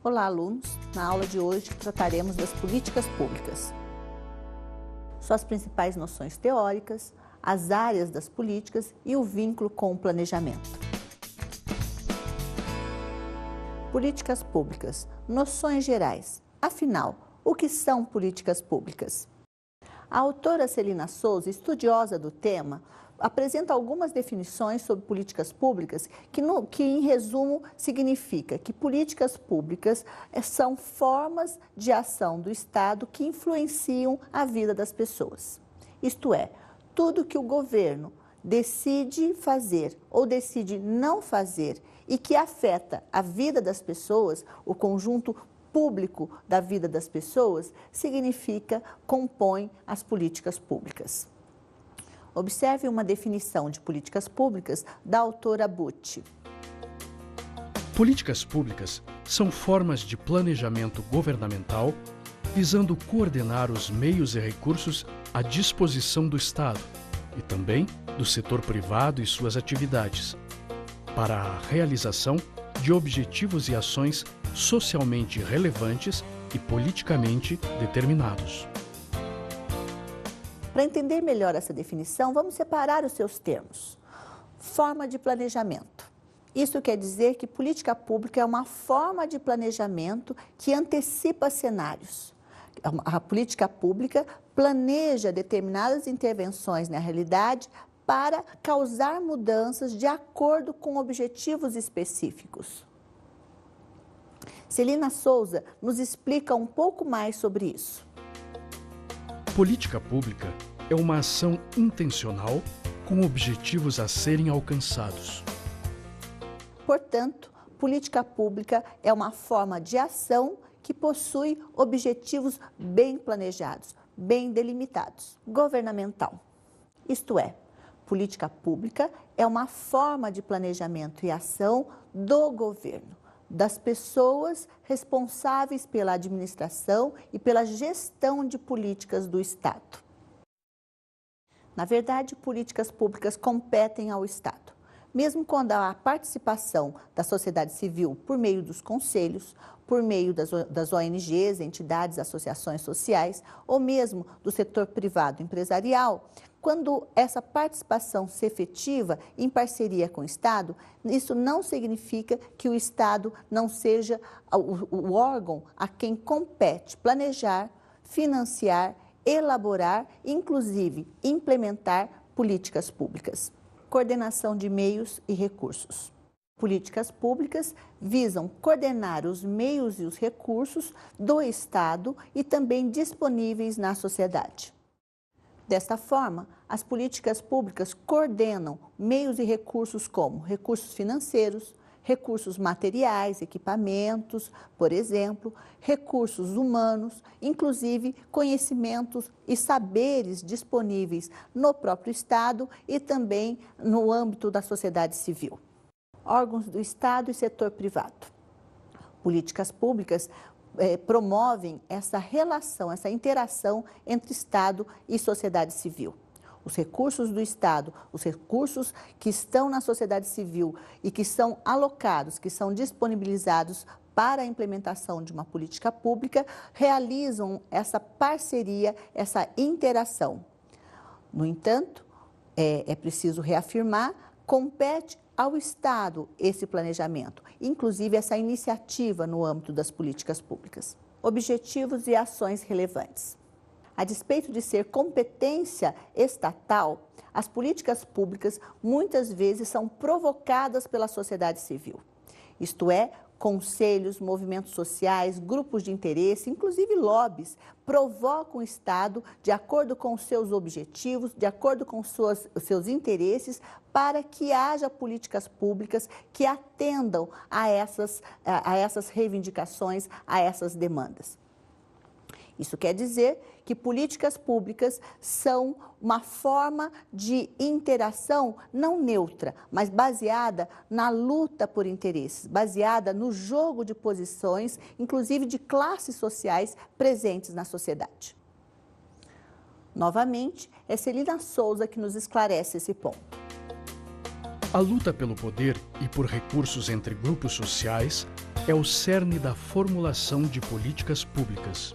Olá, alunos! Na aula de hoje trataremos das políticas públicas. Suas principais noções teóricas, as áreas das políticas e o vínculo com o planejamento. Políticas públicas, noções gerais. Afinal, o que são políticas públicas? A autora Celina Souza, estudiosa do tema, apresenta algumas definições sobre políticas públicas que, em resumo, significa que políticas públicas são formas de ação do Estado que influenciam a vida das pessoas. Isto é, tudo que o governo decide fazer ou decide não fazer e que afeta a vida das pessoas, o conjunto público da vida das pessoas, compõe as políticas públicas. Observe uma definição de políticas públicas da autora Butti. Políticas públicas são formas de planejamento governamental visando coordenar os meios e recursos à disposição do Estado e também do setor privado e suas atividades, para a realização de objetivos e ações socialmente relevantes e politicamente determinados. Para entender melhor essa definição, vamos separar os seus termos. Forma de planejamento. Isso quer dizer que política pública é uma forma de planejamento que antecipa cenários. A política pública planeja determinadas intervenções na realidade para causar mudanças de acordo com objetivos específicos. Celina Souza nos explica um pouco mais sobre isso. Política pública é uma ação intencional com objetivos a serem alcançados. Portanto, política pública é uma forma de ação que possui objetivos bem planejados, bem delimitados. Governamental. Isto é, política pública é uma forma de planejamento e ação do governo, das pessoas responsáveis pela administração e pela gestão de políticas do Estado. Na verdade, políticas públicas competem ao Estado, mesmo quando há a participação da sociedade civil por meio dos conselhos, por meio das ONGs, entidades, associações sociais, ou mesmo do setor privado empresarial. Quando essa participação se efetiva em parceria com o Estado, isso não significa que o Estado não seja o órgão a quem compete planejar, financiar, elaborar, inclusive implementar políticas públicas. Coordenação de meios e recursos. Políticas públicas visam coordenar os meios e os recursos do Estado e também disponíveis na sociedade. Desta forma, as políticas públicas coordenam meios e recursos como recursos financeiros, recursos materiais, equipamentos, por exemplo, recursos humanos, inclusive conhecimentos e saberes disponíveis no próprio Estado e também no âmbito da sociedade civil. Órgãos do Estado e setor privado. Políticas públicas promovem essa relação, essa interação entre Estado e sociedade civil. Os recursos do Estado, os recursos que estão na sociedade civil e que são alocados, que são disponibilizados para a implementação de uma política pública, realizam essa parceria, essa interação. No entanto, é preciso reafirmar, compete ao Estado esse planejamento, inclusive essa iniciativa no âmbito das políticas públicas. Objetivos e ações relevantes. A despeito de ser competência estatal, as políticas públicas muitas vezes são provocadas pela sociedade civil. Isto é, conselhos, movimentos sociais, grupos de interesse, inclusive lobbies, provocam o Estado de acordo com os seus objetivos, de acordo com os seus interesses, para que haja políticas públicas que atendam a essas reivindicações, a essas demandas. Isso quer dizer que políticas públicas são uma forma de interação não neutra, mas baseada na luta por interesses, baseada no jogo de posições, inclusive de classes sociais presentes na sociedade. Novamente, é Celina Souza que nos esclarece esse ponto. A luta pelo poder e por recursos entre grupos sociais é o cerne da formulação de políticas públicas.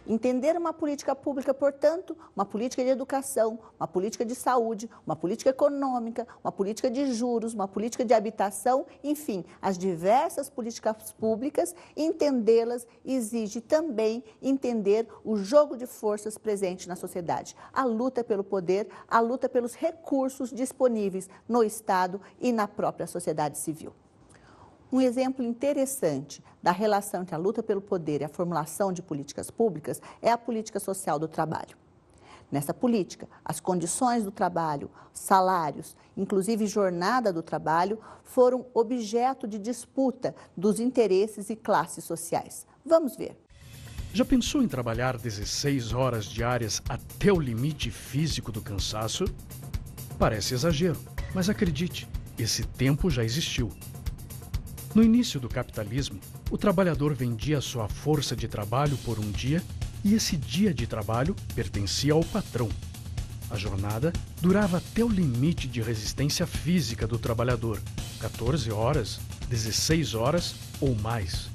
Entender uma política pública, portanto, uma política de educação, uma política de saúde, uma política econômica, uma política de juros, uma política de habitação, enfim, as diversas políticas públicas, entendê-las exige também entender o jogo de forças presente na sociedade, a luta pelo poder, a luta pelos recursos disponíveis no Estado e na própria sociedade civil. Um exemplo interessante da relação entre a luta pelo poder e a formulação de políticas públicas é a política social do trabalho. Nessa política, as condições do trabalho, salários, inclusive jornada do trabalho, foram objeto de disputa dos interesses e classes sociais. Vamos ver. Já pensou em trabalhar 16 horas diárias até o limite físico do cansaço? Parece exagero, mas acredite, esse tempo já existiu. No início do capitalismo, o trabalhador vendia sua força de trabalho por um dia e esse dia de trabalho pertencia ao patrão. A jornada durava até o limite de resistência física do trabalhador, 14 horas, 16 horas ou mais.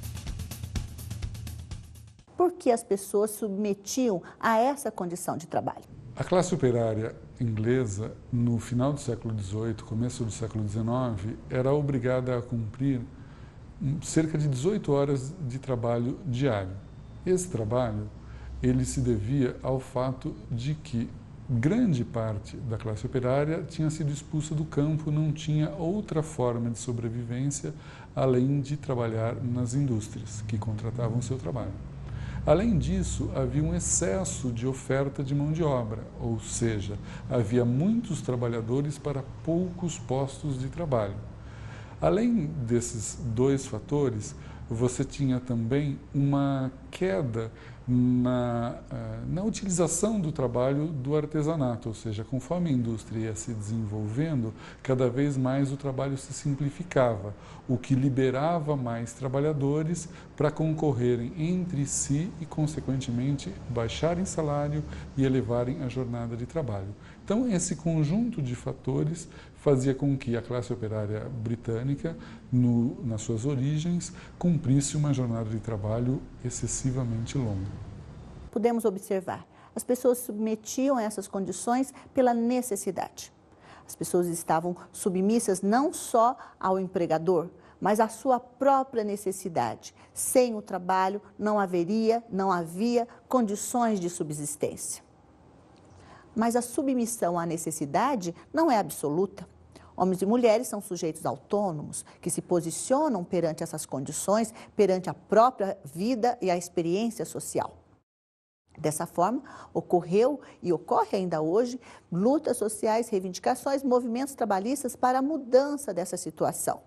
Por que as pessoas submetiam a essa condição de trabalho? A classe operária inglesa, no final do século XVIII, começo do século XIX, era obrigada a cumprir cerca de 18 horas de trabalho diário. Esse trabalho, ele se devia ao fato de que grande parte da classe operária tinha sido expulsa do campo, não tinha outra forma de sobrevivência além de trabalhar nas indústrias que contratavam o seu trabalho. Além disso, havia um excesso de oferta de mão de obra, ou seja, havia muitos trabalhadores para poucos postos de trabalho. Além desses dois fatores, você tinha também uma queda na utilização do trabalho do artesanato, ou seja, conforme a indústria ia se desenvolvendo, cada vez mais o trabalho se simplificava, o que liberava mais trabalhadores para concorrerem entre si e, consequentemente, baixarem salário e elevarem a jornada de trabalho. Então, esse conjunto de fatores fazia com que a classe operária britânica, nas suas origens, cumprisse uma jornada de trabalho excessivamente longa. Podemos observar, as pessoas se submetiam a essas condições pela necessidade. As pessoas estavam submissas não só ao empregador, mas à sua própria necessidade. Sem o trabalho não havia condições de subsistência. Mas a submissão à necessidade não é absoluta. Homens e mulheres são sujeitos autônomos que se posicionam perante essas condições, perante a própria vida e a experiência social. Dessa forma, ocorreu e ocorre ainda hoje lutas sociais, reivindicações, movimentos trabalhistas para a mudança dessa situação.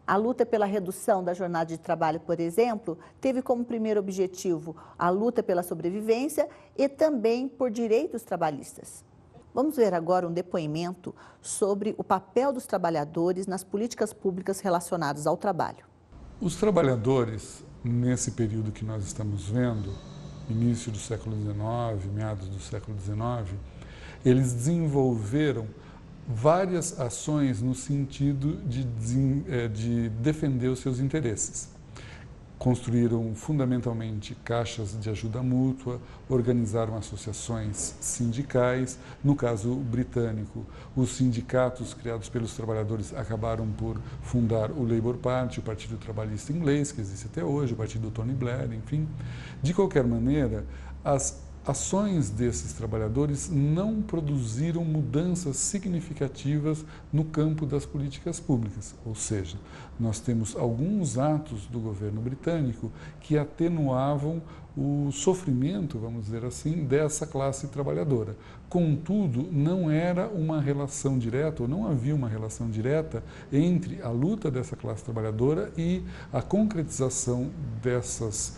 A luta pela redução da jornada de trabalho, por exemplo, teve como primeiro objetivo a luta pela sobrevivência e também por direitos trabalhistas. Vamos ver agora um depoimento sobre o papel dos trabalhadores nas políticas públicas relacionadas ao trabalho. Os trabalhadores, nesse período que nós estamos vendo, início do século XIX, meados do século XIX, eles desenvolveram várias ações no sentido de defender os seus interesses. Construíram fundamentalmente caixas de ajuda mútua, organizaram associações sindicais. No caso britânico, os sindicatos criados pelos trabalhadores acabaram por fundar o Labour Party, o Partido Trabalhista Inglês, que existe até hoje, o partido do Tony Blair, enfim. De qualquer maneira, as ações desses trabalhadores não produziram mudanças significativas no campo das políticas públicas, ou seja, nós temos alguns atos do governo britânico que atenuavam o sofrimento, vamos dizer assim, dessa classe trabalhadora. Contudo, não era uma relação direta, ou não havia uma relação direta entre a luta dessa classe trabalhadora e a concretização dessas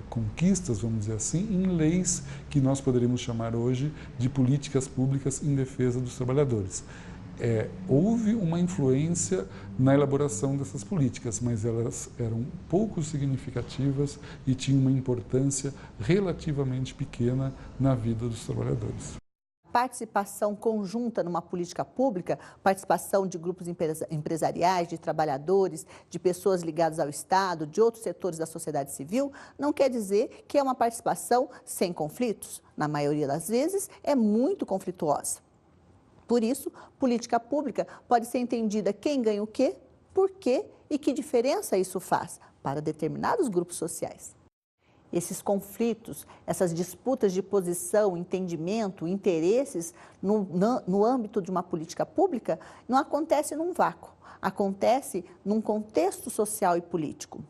conquistas, vamos dizer assim, em leis que nós poderíamos chamar hoje de políticas públicas em defesa dos trabalhadores. Houve uma influência na elaboração dessas políticas, mas elas eram pouco significativas e tinham uma importância relativamente pequena na vida dos trabalhadores. participação conjunta numa política pública, participação de grupos empresariais, de trabalhadores, de pessoas ligadas ao Estado, de outros setores da sociedade civil, não quer dizer que é uma participação sem conflitos. Na maioria das vezes, é muito conflituosa. Por isso, política pública pode ser entendida quem ganha o quê, por quê e que diferença isso faz para determinados grupos sociais. Esses conflitos, essas disputas de posição, entendimento, interesses no âmbito de uma política pública não acontece num vácuo, acontece num contexto social e político.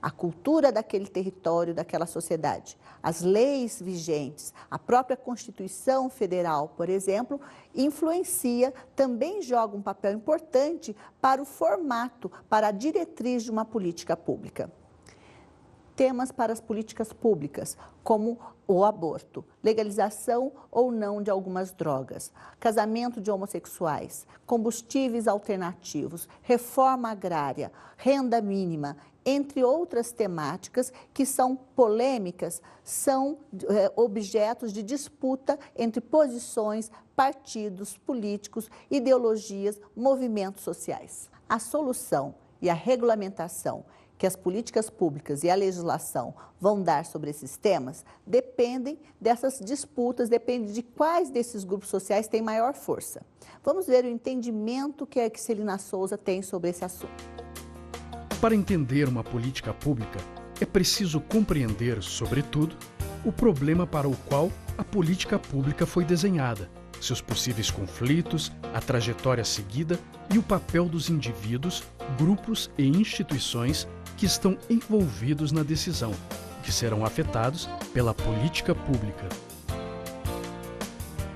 A cultura daquele território, daquela sociedade, as leis vigentes, a própria Constituição Federal, por exemplo, influencia, também joga um papel importante para o formato, para a diretriz de uma política pública. Temas para as políticas públicas, como o aborto, legalização ou não de algumas drogas, casamento de homossexuais, combustíveis alternativos, reforma agrária, renda mínima, entre outras temáticas que são polêmicas, são objetos de disputa entre posições, partidos políticos, ideologias, movimentos sociais. A solução e a regulamentação que as políticas públicas e a legislação vão dar sobre esses temas dependem dessas disputas, depende de quais desses grupos sociais têm maior força. Vamos ver o entendimento que a Celina Souza tem sobre esse assunto. Para entender uma política pública, é preciso compreender, sobretudo, o problema para o qual a política pública foi desenhada, seus possíveis conflitos, a trajetória seguida e o papel dos indivíduos, grupos e instituições que estão envolvidos na decisão, que serão afetados pela política pública.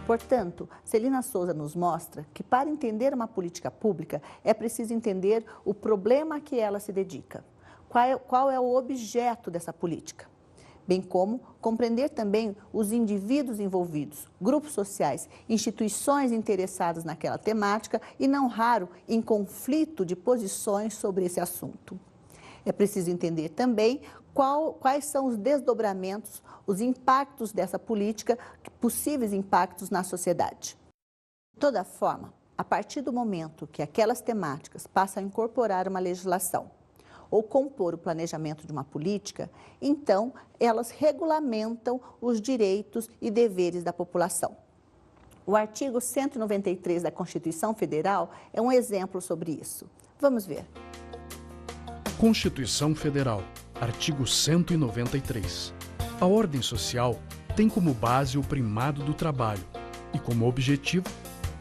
Portanto, Celina Souza nos mostra que para entender uma política pública é preciso entender o problema a que ela se dedica, qual é o objeto dessa política, bem como compreender também os indivíduos envolvidos, grupos sociais, instituições interessadas naquela temática e, não raro, em conflito de posições sobre esse assunto. É preciso entender também quais são os desdobramentos, os impactos dessa política, possíveis impactos na sociedade. De toda forma, a partir do momento que aquelas temáticas passam a incorporar uma legislação ou compor o planejamento de uma política, então elas regulamentam os direitos e deveres da população. O artigo 193 da Constituição Federal é um exemplo sobre isso. Vamos ver. Constituição Federal, artigo 193. A ordem social tem como base o primado do trabalho e como objetivo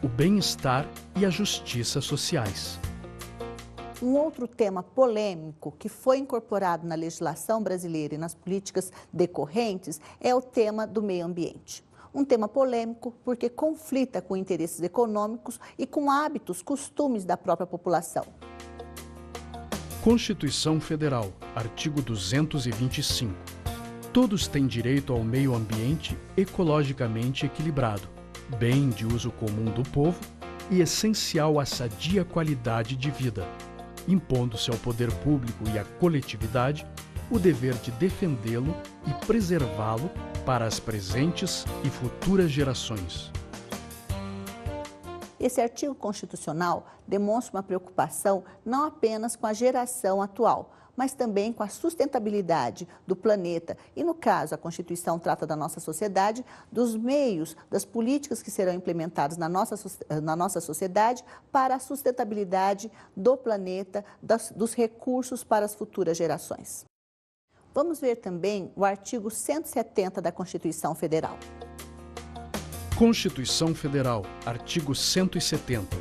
o bem-estar e a justiça sociais. Um outro tema polêmico que foi incorporado na legislação brasileira e nas políticas decorrentes é o tema do meio ambiente. Um tema polêmico porque conflita com interesses econômicos e com hábitos, costumes da própria população. Constituição Federal, artigo 225. Todos têm direito ao meio ambiente ecologicamente equilibrado, bem de uso comum do povo e essencial à sadia qualidade de vida, impondo-se ao poder público e à coletividade o dever de defendê-lo e preservá-lo para as presentes e futuras gerações. Esse artigo constitucional demonstra uma preocupação não apenas com a geração atual, mas também com a sustentabilidade do planeta. E, no caso, a Constituição trata da nossa sociedade, dos meios, das políticas que serão implementadas na nossa sociedade para a sustentabilidade do planeta, dos recursos para as futuras gerações. Vamos ver também o artigo 170 da Constituição Federal. Constituição Federal, artigo 170.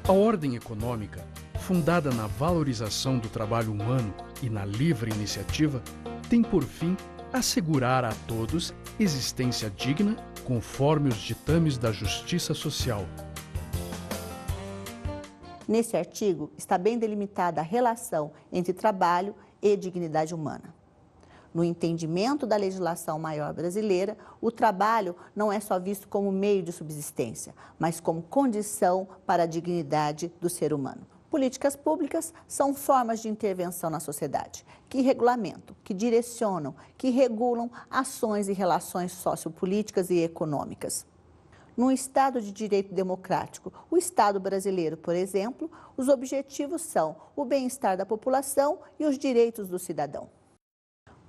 A ordem econômica, fundada na valorização do trabalho humano e na livre iniciativa, tem por fim assegurar a todos existência digna conforme os ditames da justiça social. Nesse artigo está bem delimitada a relação entre trabalho e dignidade humana. No entendimento da legislação maior brasileira, o trabalho não é só visto como meio de subsistência, mas como condição para a dignidade do ser humano. Políticas públicas são formas de intervenção na sociedade, que regulamentam, que direcionam, que regulam ações e relações sociopolíticas e econômicas. Num Estado de direito democrático, o Estado brasileiro, por exemplo, os objetivos são o bem-estar da população e os direitos do cidadão.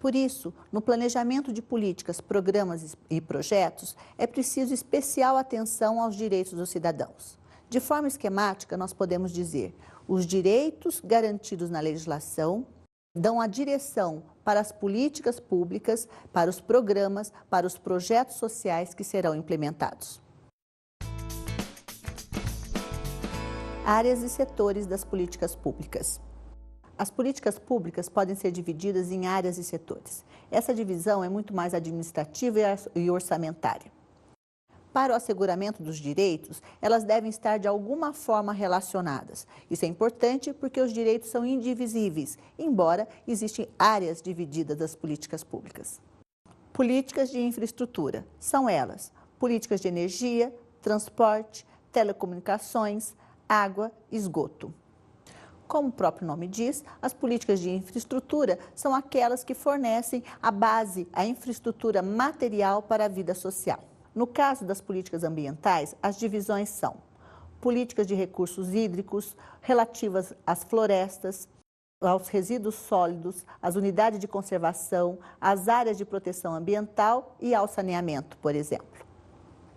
Por isso, no planejamento de políticas, programas e projetos, é preciso especial atenção aos direitos dos cidadãos. De forma esquemática, nós podemos dizer: os direitos garantidos na legislação dão a direção para as políticas públicas, para os programas, para os projetos sociais que serão implementados. Áreas e setores das políticas públicas. As políticas públicas podem ser divididas em áreas e setores. Essa divisão é muito mais administrativa e orçamentária. Para o asseguramento dos direitos, elas devem estar de alguma forma relacionadas. Isso é importante porque os direitos são indivisíveis, embora existem áreas divididas das políticas públicas. Políticas de infraestrutura. São elas: políticas de energia, transporte, telecomunicações, água e esgoto. Como o próprio nome diz, as políticas de infraestrutura são aquelas que fornecem a base, a infraestrutura material para a vida social. No caso das políticas ambientais, as divisões são: políticas de recursos hídricos, relativas às florestas, aos resíduos sólidos, às unidades de conservação, às áreas de proteção ambiental e ao saneamento, por exemplo.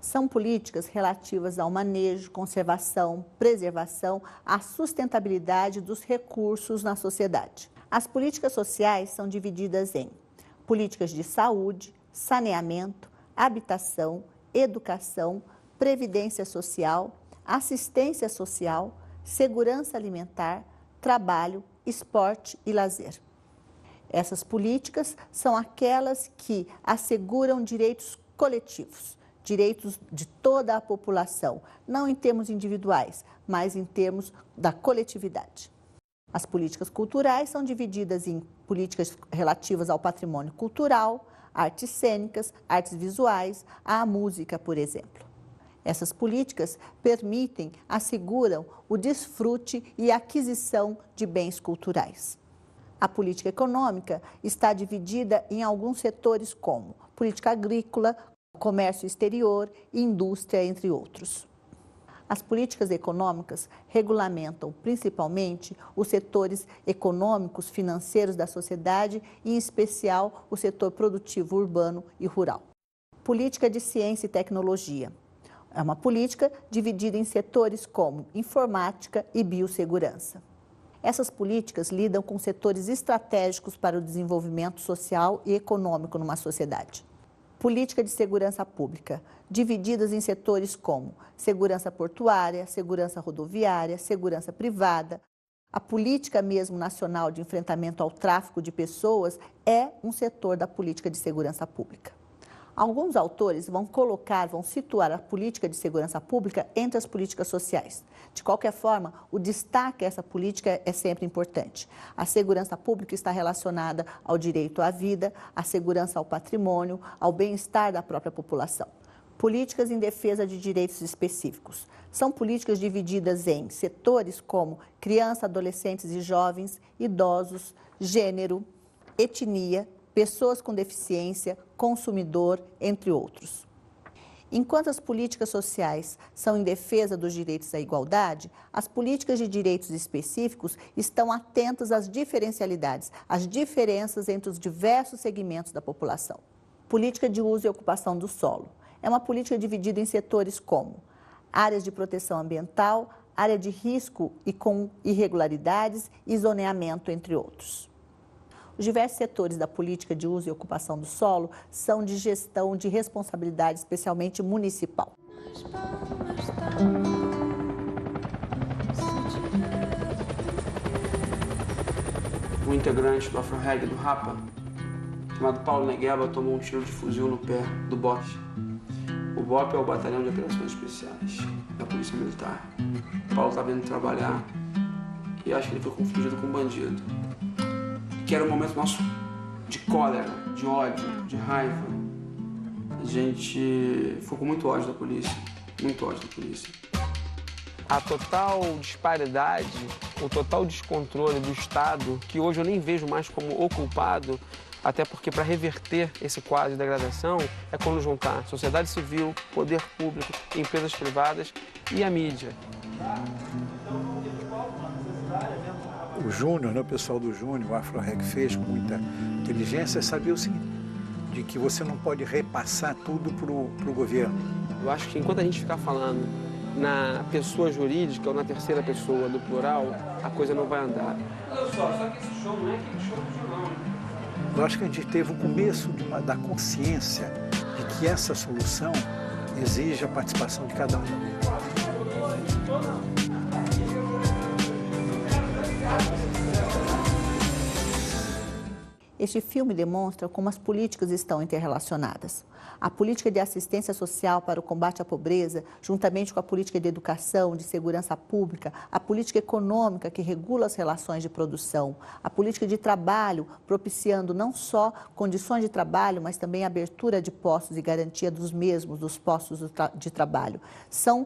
São políticas relativas ao manejo, conservação, preservação, à sustentabilidade dos recursos na sociedade. As políticas sociais são divididas em políticas de saúde, saneamento, habitação, educação, previdência social, assistência social, segurança alimentar, trabalho, esporte e lazer. Essas políticas são aquelas que asseguram direitos coletivos, direitos de toda a população, não em termos individuais, mas em termos da coletividade. As políticas culturais são divididas em políticas relativas ao patrimônio cultural, artes cênicas, artes visuais, à música, por exemplo. Essas políticas permitem, asseguram o desfrute e aquisição de bens culturais. A política econômica está dividida em alguns setores como política agrícola, comércio exterior e indústria, entre outros. As políticas econômicas regulamentam principalmente os setores econômicos, financeiros da sociedade e, em especial, o setor produtivo urbano e rural. Política de ciência e tecnologia. É uma política dividida em setores como informática e biossegurança. Essas políticas lidam com setores estratégicos para o desenvolvimento social e econômico numa sociedade. Política de segurança pública, divididas em setores como segurança portuária, segurança rodoviária, segurança privada. A política mesmo nacional de enfrentamento ao tráfico de pessoas é um setor da política de segurança pública. Alguns autores vão situar a política de segurança pública entre as políticas sociais. De qualquer forma, o destaque a essa política é sempre importante. A segurança pública está relacionada ao direito à vida, à segurança ao patrimônio, ao bem-estar da própria população. Políticas em defesa de direitos específicos. São políticas divididas em setores como crianças, adolescentes e jovens, idosos, gênero, etnia, pessoas com deficiência, consumidor, entre outros. Enquanto as políticas sociais são em defesa dos direitos à igualdade, as políticas de direitos específicos estão atentas às diferencialidades, às diferenças entre os diversos segmentos da população. Política de uso e ocupação do solo. É uma política dividida em setores como áreas de proteção ambiental, área de risco e com irregularidades e zoneamento, entre outros. Os diversos setores da política de uso e ocupação do solo são de gestão de responsabilidade, especialmente municipal. Um integrante do Afro-Reg do Rapa, chamado Paulo Negueba, tomou um tiro de fuzil no pé do BOP. O BOP é o Batalhão de Operações Especiais da Polícia Militar. O Paulo estava indo trabalhar e acho que ele foi confundido com um bandido. Que era um momento nosso de cólera, de ódio, de raiva. A gente ficou com muito ódio da polícia, muito ódio da polícia. A total disparidade, o total descontrole do Estado, que hoje eu nem vejo mais como o culpado, Até porque, para reverter esse quadro de degradação, é quando juntar sociedade civil, poder público, empresas privadas e a mídia. O Júnior, né, o pessoal do Júnior, o AfroReg fez com muita inteligência, é saber o seguinte, de que você não pode repassar tudo para o governo. Eu acho que enquanto a gente ficar falando na pessoa jurídica ou na terceira pessoa do plural, a coisa não vai andar. Olha só que esse show não é aquele show do jornal. Eu acho que a gente teve o começo da consciência de que essa solução exige a participação de cada um. Este filme demonstra como as políticas estão interrelacionadas. A política de assistência social para o combate à pobreza, juntamente com a política de educação, de segurança pública, a política econômica que regula as relações de produção, a política de trabalho, propiciando não só condições de trabalho, mas também a abertura de postos e garantia dos mesmos, dos postos de trabalho. São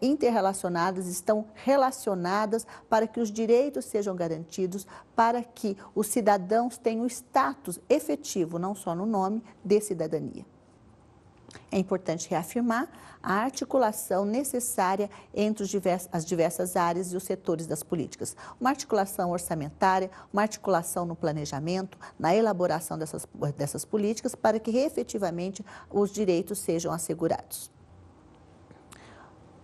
interrelacionadas, estão relacionadas para que os direitos sejam garantidos, para que os cidadãos tenham status efetivo, não só no nome, de cidadania. É importante reafirmar a articulação necessária entre as diversas áreas e os setores das políticas. Uma articulação orçamentária, uma articulação no planejamento, na elaboração dessas políticas, para que efetivamente os direitos sejam assegurados.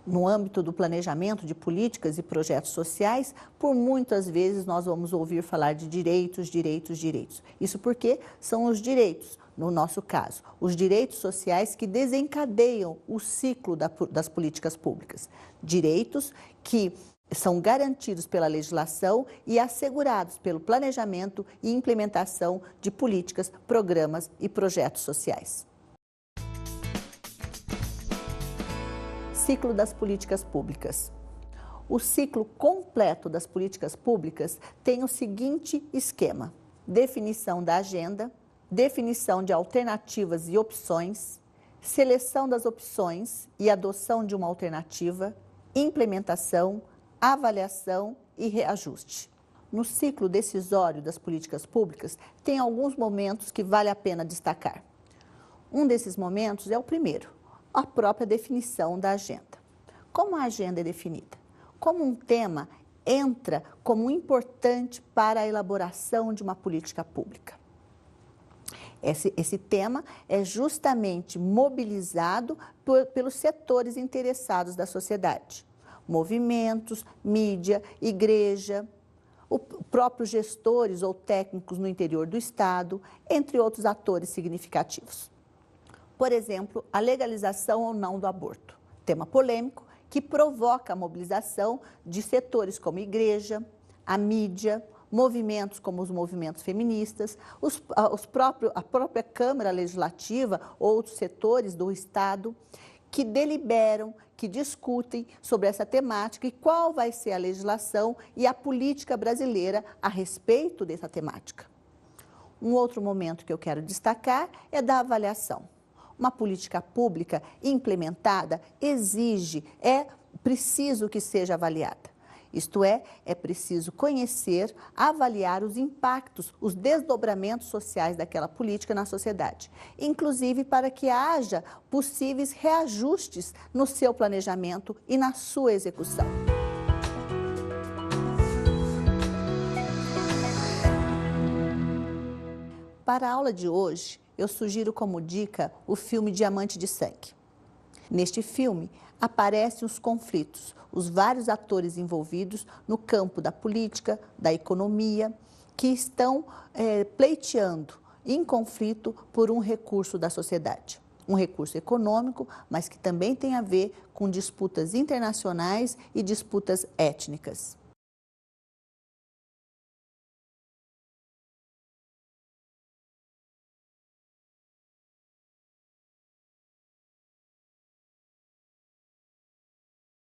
No âmbito do planejamento de políticas e projetos sociais, por muitas vezes nós vamos ouvir falar de direitos, direitos, direitos. Isso porque são os direitos, no nosso caso, os direitos sociais que desencadeiam o ciclo das políticas públicas. Direitos que são garantidos pela legislação e assegurados pelo planejamento e implementação de políticas, programas e projetos sociais. Ciclo das políticas públicas. O ciclo completo das políticas públicas tem o seguinte esquema: definição da agenda, definição de alternativas e opções, seleção das opções e adoção de uma alternativa, implementação, avaliação e reajuste. No ciclo decisório das políticas públicas, tem alguns momentos que vale a pena destacar. Um desses momentos é o primeiro: a própria definição da agenda. Como a agenda é definida? Como um tema entra como importante para a elaboração de uma política pública. Esse tema é justamente mobilizado pelos setores interessados da sociedade. Movimentos, mídia, igreja, próprios gestores ou técnicos no interior do Estado, entre outros atores significativos. Por exemplo, a legalização ou não do aborto, tema polêmico que provoca a mobilização de setores como igreja, a mídia, movimentos como os movimentos feministas, a própria Câmara Legislativa ou outros setores do Estado que deliberam, que discutem sobre essa temática e qual vai ser a legislação e a política brasileira a respeito dessa temática. Um outro momento que eu quero destacar é da avaliação. Uma política pública implementada é preciso que seja avaliada. Isto é preciso conhecer, avaliar os impactos, os desdobramentos sociais daquela política na sociedade, inclusive para que haja possíveis reajustes no seu planejamento e na sua execução. Para a aula de hoje, eu sugiro como dica o filme Diamante de Sangue. Neste filme, aparecem os conflitos, os vários atores envolvidos no campo da política, da economia, que estão pleiteando em conflito por um recurso da sociedade. Um recurso econômico, mas que também tem a ver com disputas internacionais e disputas étnicas.